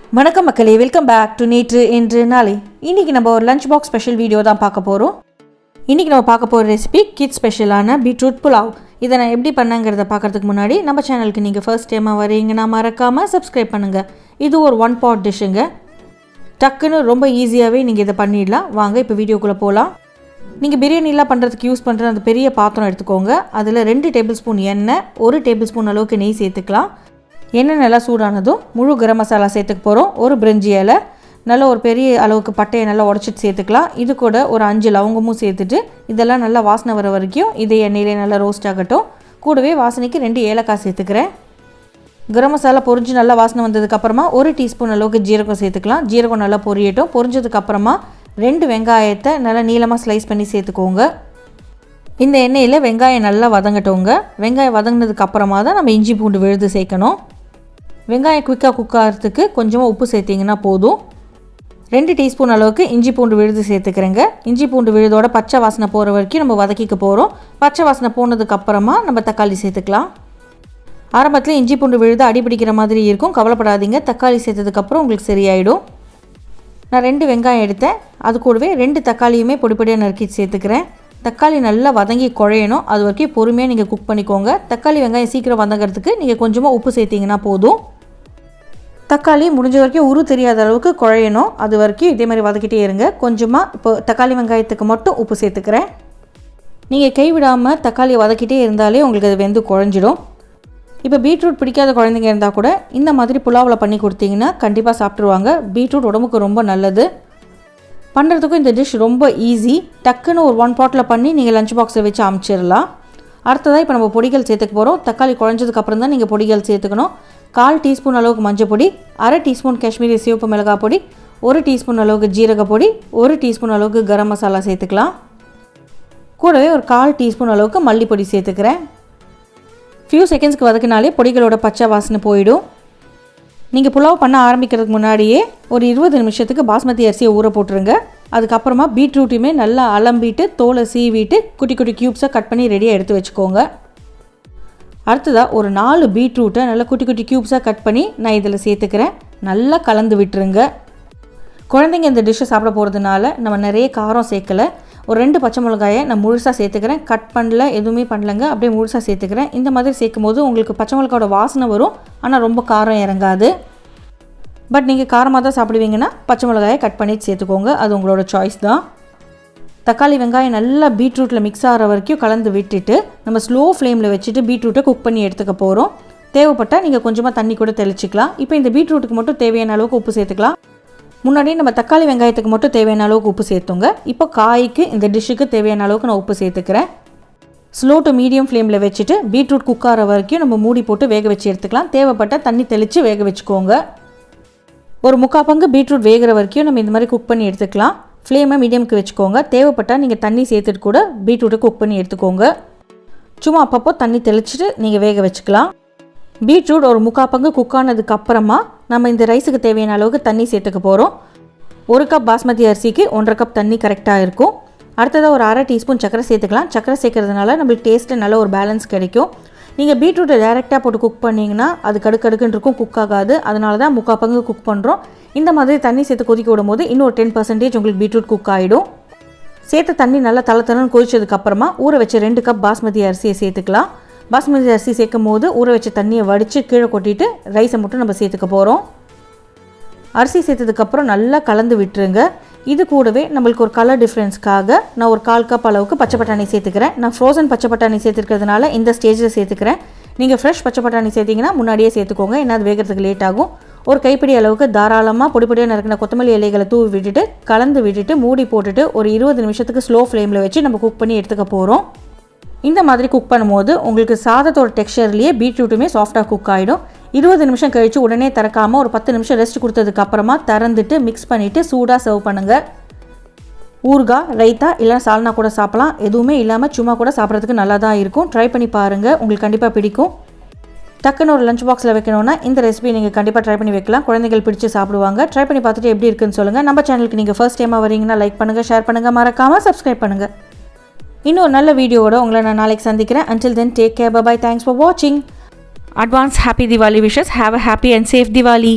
வணக்கம் மக்களே, welcome back to நேற்று இன்று நாளை. இன்றைக்கி நம்ம ஒரு லஞ்ச் பாக்ஸ் ஸ்பெஷல் வீடியோ தான் பார்க்க போகிறோம். இன்றைக்கி நம்ம பார்க்க போகிற ரெசிபி கிட்ஸ் ஸ்பெஷலான பீட்ரூட் புலாவ். இதை நான் எப்படி பண்ணேங்கிறத பார்க்குறதுக்கு முன்னாடி நம்ம சேனலுக்கு நீங்கள் ஃபர்ஸ்ட் டைமாக வரீங்கன்னா மறக்காமல் சப்ஸ்கிரைப் பண்ணுங்கள். இது ஒரு 1 pot டிஷ்ஷுங்க. டக்குன்னு ரொம்ப ஈஸியாகவே நீங்கள் இதை பண்ணிடலாம். வாங்க இப்போ வீடியோக்குள்ளே போகலாம். நீங்கள் பிரியாணிலாம் பண்ணுறதுக்கு யூஸ் பண்ணுற அந்த பெரிய பாத்திரம் எடுத்துக்கோங்க. அதில் 2 டேபிள் ஸ்பூன் எண்ணெய், 1 டேபிள் ஸ்பூன் அளவுக்கு நெய் சேர்த்துக்கலாம். எண்ணெய் நல்லா சூடானதும் முழு கரம் மசாலா சேர்த்துக்க போகிறோம். ஒரு பிரிஞ்சி இலை, நல்ல ஒரு பெரிய அளவுக்கு பட்டையை நல்லா உடச்சிட்டு சேர்த்துக்கலாம். இது கூட ஒரு 5 லவங்கமும் சேர்த்துட்டு இதெல்லாம் நல்லா வாசனை வர வரைக்கும் இதே எண்ணெயிலே நல்லா ரோஸ்ட் ஆகட்டும். கூடவே வாசனைக்கு 2 ஏலக்காய் சேர்த்துக்கிறேன். கரம் மசாலா பொரிஞ்சு நல்லா வாசனை வந்ததுக்கப்புறமா 1 டீஸ்பூன் அளவுக்கு ஜீரகம் சேர்த்துக்கலாம். ஜீரகம் நல்லா பொரியட்டும். பொரிஞ்சதுக்கப்புறமா 2 வெங்காயத்தை நல்லா நீளமாக ஸ்லைஸ் பண்ணி சேர்த்துக்கோங்க. இந்த எண்ணெயில் வெங்காயம் நல்லா வதங்கட்டோங்க. வெங்காயம் வதங்கினதுக்கப்புறமா தான் நம்ம இஞ்சி பூண்டு விழுது சேர்க்கணும். வெங்காயம் குயிக்காக குக் ஆகிறதுக்கு கொஞ்சமாக உப்பு சேர்த்திங்கன்னா போதும். 2 டீஸ்பூன் அளவுக்கு இஞ்சி பூண்டு விழுது சேர்த்துக்கிறேங்க. இஞ்சி பூண்டு விழுதோட பச்சை வாசனை போகிற வரைக்கும் நம்ம வதக்கிக்க போகிறோம். பச்சை வாசனை போனதுக்கப்புறமா நம்ம தக்காளி சேர்த்துக்கலாம். ஆரம்பத்தில் இஞ்சி பூண்டு விழுது அடிபிடிக்கிற மாதிரி இருக்கும், கவலைப்படாதீங்க. தக்காளி சேர்த்ததுக்கப்புறம் உங்களுக்கு சரியாயிடும். நான் 2 வெங்காயம் எடுத்தேன். அது கூடவே 2 தக்காளியுமே பொடிப்பொடியாக நறுக்கி சேர்த்துக்கிறேன். தக்காளி நல்லா வதங்கி குழையணும். அது வரைக்கும் பொறுமையாக நீங்கள் குக் பண்ணிக்கோங்க. தக்காளி வெங்காயம் சீக்கிரம் வதங்கிறதுக்கு நீங்கள் கொஞ்சமாக உப்பு சேர்த்திங்கன்னா போதும். தக்காளி முடிஞ்ச வரைக்கும் உரு தெரியாத அளவுக்கு குழையணும். அது வரைக்கும் இதே மாதிரி வதக்கிட்டே இருங்க. கொஞ்சமாக இப்போ தக்காளி வெங்காயத்துக்கு மட்டும் உப்பு சேர்த்துக்கிறேன். நீங்கள் கைவிடாமல் தக்காளியை வதக்கிட்டே இருந்தாலே உங்களுக்கு அது வெந்து குழஞ்சிடும். இப்போ பீட்ரூட் பிடிக்காத குழந்தைங்க இருந்தால் கூட இந்த மாதிரி புலாவில் பண்ணி கொடுத்தீங்கன்னா கண்டிப்பாக சாப்பிட்ருவாங்க. பீட்ரூட் உடம்புக்கு ரொம்ப நல்லது. பண்ணுறதுக்கும் இந்த டிஷ் ரொம்ப ஈஸி. டக்குன்னு ஒரு 1 potல பண்ணி நீங்கள் லஞ்ச் பாக்ஸில் வச்சு அமுச்சிடலாம். அடுத்ததாக இப்போ நம்ம பொடிகள் சேர்த்துக்க போகிறோம். தக்காளி குழஞ்சதுக்கப்புறம் தான் நீங்கள் பொடிகள் சேர்த்துக்கணும். 1/4 டீஸ்பூன் அளவுக்கு மஞ்சள் பொடி, 1/2 டீஸ்பூன் காஷ்மீரி சிவப்பு மிளகாய் பொடி, 1 டீஸ்பூன் அளவுக்கு ஜீரக பொடி, 1 டீஸ்பூன் அளவுக்கு கரம் மசாலா சேர்த்துக்கலாம். கூடவே ஒரு 1/4 டீஸ்பூன் அளவுக்கு மல்லிப்பொடி சேர்த்துக்கிறேன். ஃபியூ செகண்ட்ஸ்க்கு வதக்கினாலே பொடிகளோட பச்சை வாசனை போயிடும். நீங்கள் புலாவ் பண்ண ஆரம்பிக்கிறதுக்கு முன்னாடியே ஒரு 20 நிமிஷத்துக்கு பாஸ்மதி அரிசியை ஊற போட்டுருங்க. அதுக்கப்புறமா பீட்ரூட்டையுமே நல்லா அலம்பிட்டு தோலை சீவிட்டு குட்டி குட்டி க்யூப்ஸாக கட் பண்ணி ரெடியாக எடுத்து வச்சுக்கோங்க. அடுத்ததாக ஒரு 4 பீட்ரூட்டை நல்லா குட்டி குட்டி க்யூப்ஸாக கட் பண்ணி நான் இதில் சேர்த்துக்கிறேன். நல்லா கலந்து விட்டுருங்க. குழந்தைங்க இந்த டிஷ்ஷை சாப்பிட போகிறதுனால நம்ம நிறைய காரம் சேர்க்கலை. ஒரு 2 பச்சை மிளகாயை நான் முழுசாக சேர்த்துக்கிறேன். கட் பண்ணல, எதுவுமே பண்ணலங்க, அப்படியே முழுசாக சேர்த்துக்கிறேன். இந்த மாதிரி சேர்க்கும் போது உங்களுக்கு பச்சை மிளகாவோட வாசனை வரும், ஆனால் ரொம்ப காரம் இறங்காது. பட் நீங்கள் காரமாக தான் சாப்பிடுவீங்கன்னா பச்சை மிளகாயை கட் பண்ணிட்டு சேர்த்துக்கோங்க. அது உங்களோட சாய்ஸ் தான். தக்காளி வெங்காயம் நல்லா பீட்ரூட்டில் மிக்ஸ் ஆகிற வரைக்கும் கலந்து விட்டுட்டு நம்ம ஸ்லோ ஃப்ளேமில் வச்சுட்டு பீட்ரூட்டை குக் பண்ணி எடுத்துக்க போகிறோம். தேவைப்பட்டால் நீங்கள் கொஞ்சமாக தண்ணி கூட தெளிச்சிக்கலாம். இப்போ இந்த பீட்ரூட்டுக்கு மட்டும் தேவையான அளவுக்கு உப்பு சேர்த்துக்கலாம். முன்னாடியே நம்ம தக்காளி வெங்காயத்துக்கு மட்டும் தேவையான அளவுக்கு உப்பு சேர்த்துங்க. இப்போ காய்க்கு இந்த டிஷ்ஷுக்கு தேவையான அளவுக்கு நான் உப்பு சேர்த்துக்கிறேன். ஸ்லோ டு மீடியம் ஃப்ளேமில் வச்சுட்டு பீட்ரூட் குக் ஆகிற வரைக்கும் நம்ம மூடி போட்டு வேக வச்சு எடுத்துக்கலாம். தேவைப்பட்டால் தண்ணி தெளித்து வேக வச்சுக்கோங்க. ஒரு 3/4 பங்கு பீட்ரூட் வேகிற வரைக்கும் நம்ம இந்த மாதிரி குக் பண்ணி எடுத்துக்கலாம். ஃப்ளேமை மீடியமுக்கு வச்சுக்கோங்க. தேவைப்பட்டால் நீங்கள் தண்ணி சேர்த்துட்டு கூட பீட்ரூட்டை குக் பண்ணி எடுத்துக்கோங்க. சும்மா அப்பப்போ தண்ணி தெளிச்சுட்டு நீங்கள் வேக வச்சுக்கலாம். பீட்ரூட் ஒரு 3/4 பங்கு குக் ஆனதுக்கு அப்புறமா நம்ம இந்த ரைஸுக்கு தேவையான அளவுக்கு தண்ணி சேர்த்துக்க போகிறோம். 1 கப் பாஸ்மதி அரிசிக்கு 1.5 கப் தண்ணி கரெக்டாக இருக்கும். அடுத்ததாக ஒரு 1/2 டீஸ்பூன் சக்கரை சேர்த்துக்கலாம். சக்கரை சேர்க்கறதுனால நம்மளுக்கு டேஸ்ட்டு நல்ல ஒரு பேலன்ஸ் கிடைக்கும். நீங்கள் பீட்ரூட்டை டேரெக்டாக போட்டு குக் பண்ணிங்கன்னா அது கடுக்கடுக்குன்னு இருக்கும், குக் ஆகாது. அதனால தான் 3/4 பங்கு குக் பண்ணுறோம். இந்த மாதிரி தண்ணி சேர்த்து கொதிக்க விடும் போது இன்னொரு 10% உங்களுக்கு பீட்ரூட் குக் ஆகிடும். சேர்த்து தண்ணி நல்லா தளத்தளன்னு கொதிச்சதுக்கப்புறமா ஊற வச்ச 2 கப் பாஸ்மதி அரிசியை சேர்த்துக்கலாம். பாஸ்மதி அரிசி சேர்க்கும் போது ஊற வச்ச தண்ணியை வடித்து கீழே கொட்டிட்டு ரைஸை மட்டும் நம்ம சேர்த்துக்க போகிறோம். அரிசி சேர்த்ததுக்கப்புறம் நல்லா கலந்து விட்டுருங்க. இது கூடவே நம்மளுக்கு ஒரு கலர் டிஃப்ரென்ஸ்க்காக நான் ஒரு 1/4 கப் அளவுக்கு பச்சை பட்டாணி சேர்த்துக்கிறேன். நான் ஃப்ரோசன் பச்சை பட்டாணி சேர்த்துக்கிறதுனால இந்த ஸ்டேஜில் சேர்த்துக்கிறேன். நீங்கள் ஃப்ரெஷ் பச்சை பட்டாணி சேர்த்திங்கன்னா முன்னாடியே சேர்த்துக்கோங்க, ஏன்னா அது வேகிறதுக்கு லேட் ஆகும். ஒரு கைப்பிடி அளவுக்கு தாராளமாக பொடிப்பொடியாக நறுக்கின கொத்தமல்லி இலைகளை தூவி விட்டுட்டு கலந்து விட்டுட்டு மூடி போட்டுட்டு ஒரு 20 நிமிஷத்துக்கு ஸ்லோ ஃப்ளேமில் வச்சு நம்ம குக் பண்ணி எடுத்துக்க போகிறோம். இந்த மாதிரி குக் பண்ணும்போது உங்களுக்கு சாதத்தோட டெக்ஸ்சர்லேயே பீட்ரூட்டுமே சாஃப்டாக குக் ஆகிடும். 20 நிமிஷம் கழித்து உடனே திறக்காமல் ஒரு 10 நிமிஷம் ரெஸ்ட் கொடுத்ததுக்கப்புறமா திறந்துட்டு மிக்ஸ் பண்ணிவிட்டு சூடாக சர்வ் பண்ணுங்கள். ஊறுகாய், ரைத்தா இல்லைனா சால்னா கூட சாப்பிடலாம். எதுவுமே இல்லாமல் சும்மா கூட சாப்பிட்றதுக்கு நல்லா தான் இருக்கும். ட்ரை பண்ணி பாருங்கள், உங்களுக்கு கண்டிப்பாக பிடிக்கும். டக்குன்னு ஒரு லஞ்ச் பாக்ஸில் வைக்கணும்னா இந்த ரெசிபி நீங்கள் கண்டிப்பாக ட்ரை பண்ணி வைக்கலாம். குழந்தைகள் பிடிச்சி சாப்பிடுவாங்க. ட்ரை பண்ணி பார்த்துட்டு எப்படி இருக்குன்னு சொல்லுங்கள். நம்ம சேனலுக்கு நீங்கள் ஃபர்ஸ்ட் டைமாக வரீங்கன்னா லைக் பண்ணுங்கள், ஷேர் பண்ணுங்கள், மறக்காமல் சப்ஸ்கிரைப் பண்ணுங்கள். இன்னொரு நல்ல வீடியோவோட உங்களை நான் நாளைக்கு சந்திக்கிறேன். Until then, take care. Bye bye. Thanks for watching. Advance happy Diwali wishes. Have a happy and safe Diwali.